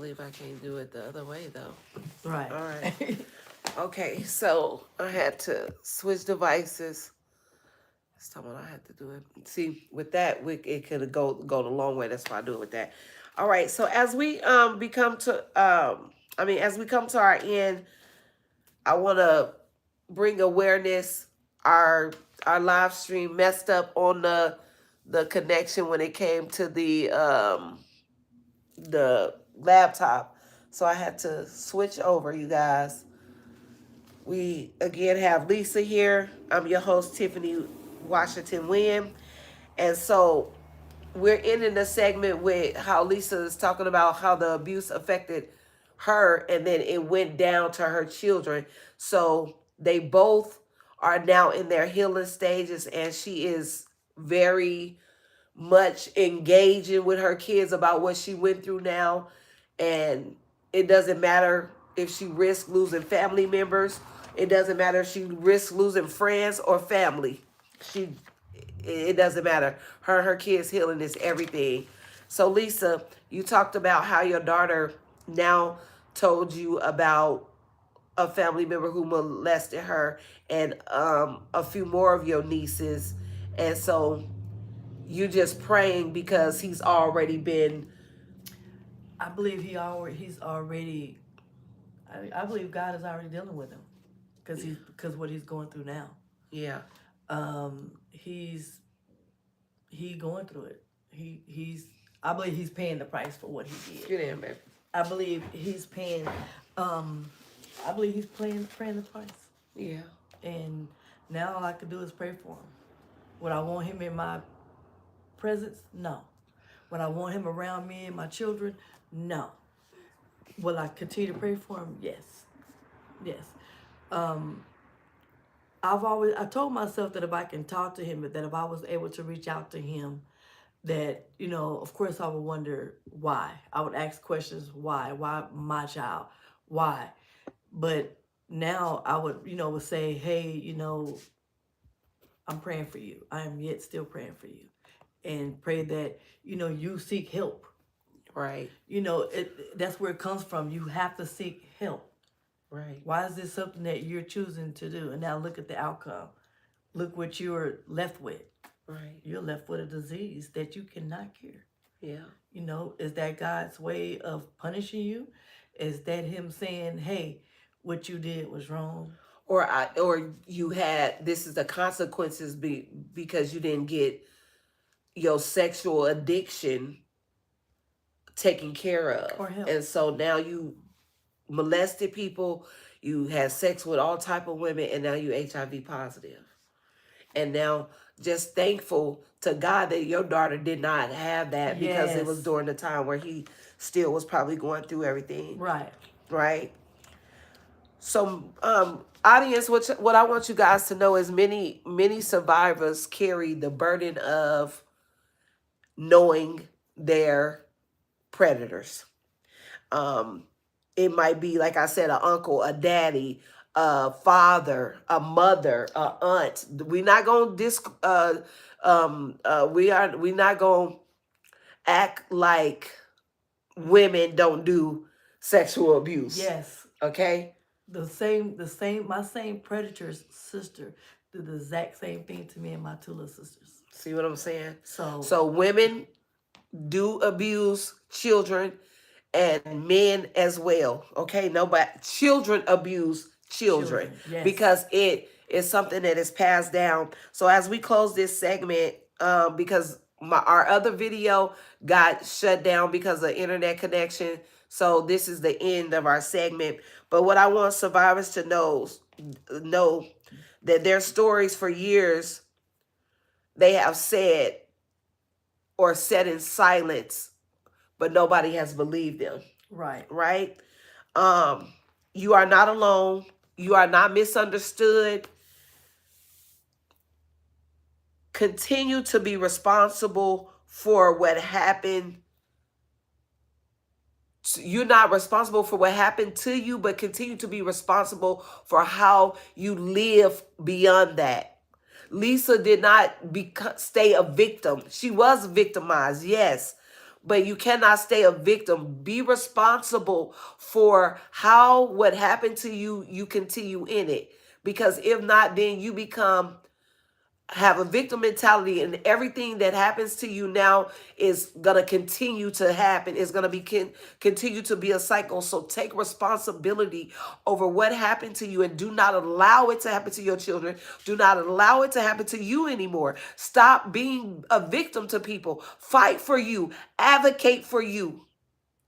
believe I can't do it the other way though. Right. All right. Okay, so I had to switch devices. This time I had to do it. See, with that, it could go the long way. That's why I do it with that. All right. So as we as we come to our end, I want to bring awareness. Our our live stream messed up on the connection when it came to the laptop, so I had to switch over. You guys, we again have Lisa here. I'm your host, Tiffany Washington-Winn, and so we're ending the segment with how Lisa is talking about how the abuse affected her and then it went down to her children. So they both are now in their healing stages, and she is very much engaging with her kids about what she went through now. And it doesn't matter if she risks losing family members, it doesn't matter if she risks losing friends or family. She it doesn't matter. Her kids healing is everything. So Lisa, you talked about how your daughter now told you about a family member who molested her, and a few more of your nieces. And so you just praying because he's already been. I believe he's already. I believe God is already dealing with him because what he's going through now. Yeah. He's going through it. He's. I believe he's paying the price for what he did. Get in, baby. I believe he's paying. I believe he's paying the price. Yeah. And now all I can do is pray for him. Would I want him in my presence? No. Would I want him around me and my children? No. Will I continue to pray for him? Yes. Yes. I told myself that if I can talk to him, that if I was able to reach out to him, that, of course I would wonder why. I would ask questions, why? Why my child? Why? But now I would say, hey, I'm praying for you. I am yet still praying for you. And pray that, you seek help. Right. That's where it comes from. You have to seek help. Right. Why is this something that you're choosing to do? And now look at the outcome. Look what you're left with. Right. You're left with a disease that you cannot cure. Yeah. Is that God's way of punishing you? Is that him saying, hey, what you did was wrong? Or you had, this is the consequences because you didn't get your sexual addiction taken care of. Or help. And so now you molested people, you had sex with all type of women, and now you HIV positive. And now just thankful to God that your daughter did not have that, because it was during the time where he still was probably going through everything. Right. Right. So, audience, what I want you guys to know is many survivors carry the burden of knowing their predators. It might be, like I said, an uncle, a daddy, a father, a mother, a aunt. We're not gonna we're not gonna act like women don't do sexual abuse. Yes. Okay. My same predator's sister did the exact same thing to me and my two little sisters. See what I'm saying? So women do abuse children, and men as well. Okay, nobody, children abuse children. Yes. Because it is something that is passed down. So as we close this segment, because our other video got shut down because of internet connection, so this is the end of our segment. But what I want survivors to know that their stories for years they have said or said in silence, but nobody has believed them. Right. Right? You are not alone. You are not misunderstood. Continue to be responsible for what happened. You're not responsible for what happened to you, but continue to be responsible for how you live beyond that. Lisa did not stay a victim. She was victimized, yes, but you cannot stay a victim. Be responsible for how what happened to you, you continue in it. Because if not, then you become have a victim mentality, and everything that happens to you now is going to continue to happen. It's going to be continue to be a cycle. So take responsibility over what happened to you, and do not allow it to happen to your children. Do not allow it to happen to you anymore. Stop being a victim to people. Fight for you. Advocate for you.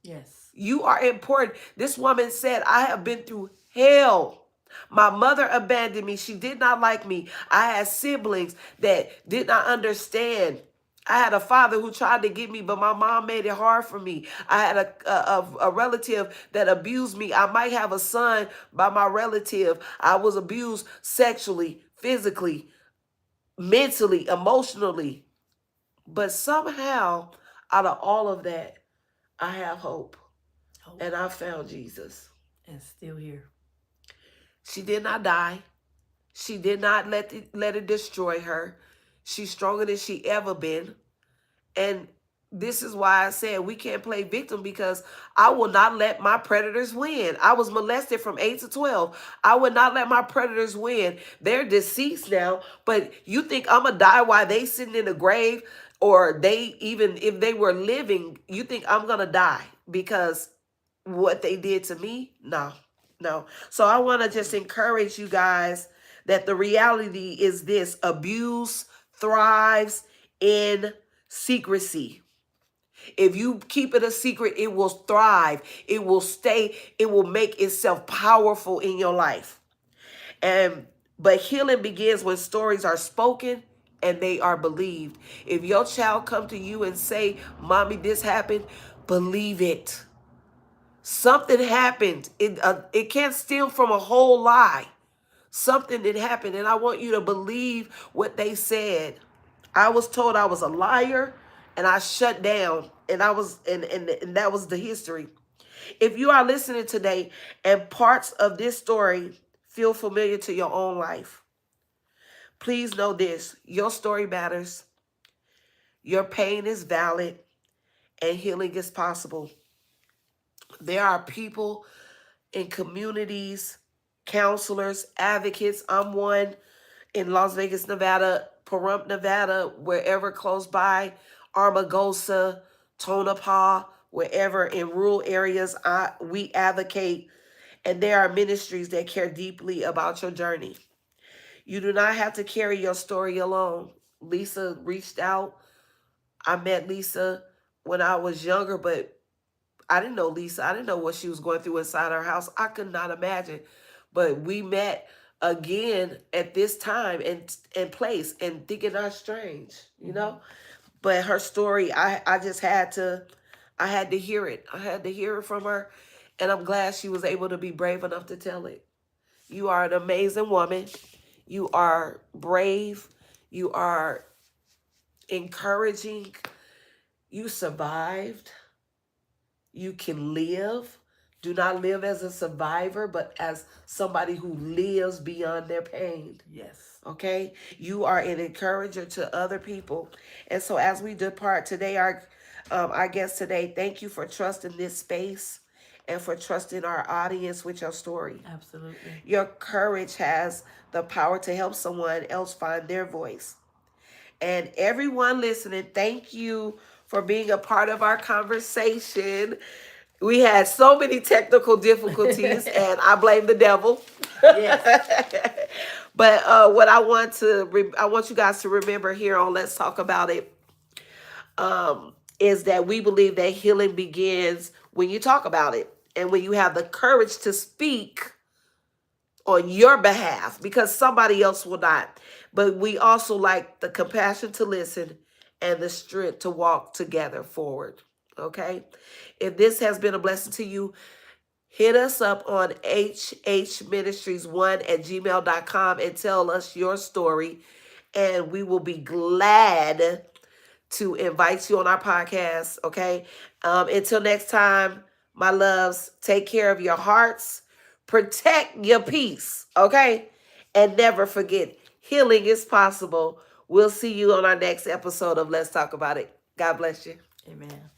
Yes. You are important. This woman said, I have been through hell. My mother abandoned me. She did not like me. I had siblings that did not understand. I had a father who tried to get me, but my mom made it hard for me. I had a relative that abused me. I might have a son by my relative. I was abused sexually, physically, mentally, emotionally. But somehow, out of all of that, I have hope. Hope. And I found Jesus. And still here. She did not die. She did not let it destroy her. She's stronger than she ever been. And this is why I said we can't play victim, because I will not let my predators win. I was molested from 8 to 12. I would not let my predators win. They're deceased now, but you think I'm going to die while they sitting in the grave, or they, even if they were living, you think I'm going to die because what they did to me? No, no. So I want to just encourage you guys that the reality is this: abuse thrives in secrecy. If you keep it a secret, it will thrive. It will stay. It will make itself powerful in your life. And but healing begins when stories are spoken and they are believed. If your child come to you and say, "Mommy, this happened," believe it. Something happened. It can't stem from a whole lie. Something did happen, and I want you to believe what they said. I was told I was a liar, and I shut down, and I was, and that was the history. If you are listening today, and parts of this story feel familiar to your own life, please know this: your story matters. Your pain is valid, and healing is possible. There are people in communities, counselors, advocates. I'm one in Las Vegas, Nevada, Pahrump, Nevada, wherever close by, Armagosa, Tonopah, wherever in rural areas, we advocate, and there are ministries that care deeply about your journey. You do not have to carry your story alone. Lisa reached out. I met Lisa when I was younger, but I didn't know Lisa. I didn't know what she was going through inside her house. I could not imagine. But we met again at this time and place, and thinking not strange, you know? But her story, I just I had to hear it. I had to hear it from her. And I'm glad she was able to be brave enough to tell it. You are an amazing woman. You are brave. You are encouraging. You survived. You can live. Do not live as a survivor, but as somebody who lives beyond their pain. Yes. Okay? You are an encourager to other people. And so as we depart today, our guest today, thank you for trusting this space and for trusting our audience with your story. Absolutely. Your courage has the power to help someone else find their voice. And everyone listening, thank you for being a part of our conversation. We had so many technical difficulties, and I blame the devil. Yes. But what I want you guys to remember here on Let's Talk About It, is that we believe that healing begins when you talk about it and when you have the courage to speak on your behalf, because somebody else will not. But we also like the compassion to listen and the strength to walk together forward. Okay? If this has been a blessing to you, hit us up on hhministries1@gmail.com and tell us your story. And we will be glad to invite you on our podcast. Okay? Until next time, my loves, take care of your hearts, protect your peace. Okay? And never forget, healing is possible. We'll see you on our next episode of Let's Talk About It. God bless you. Amen.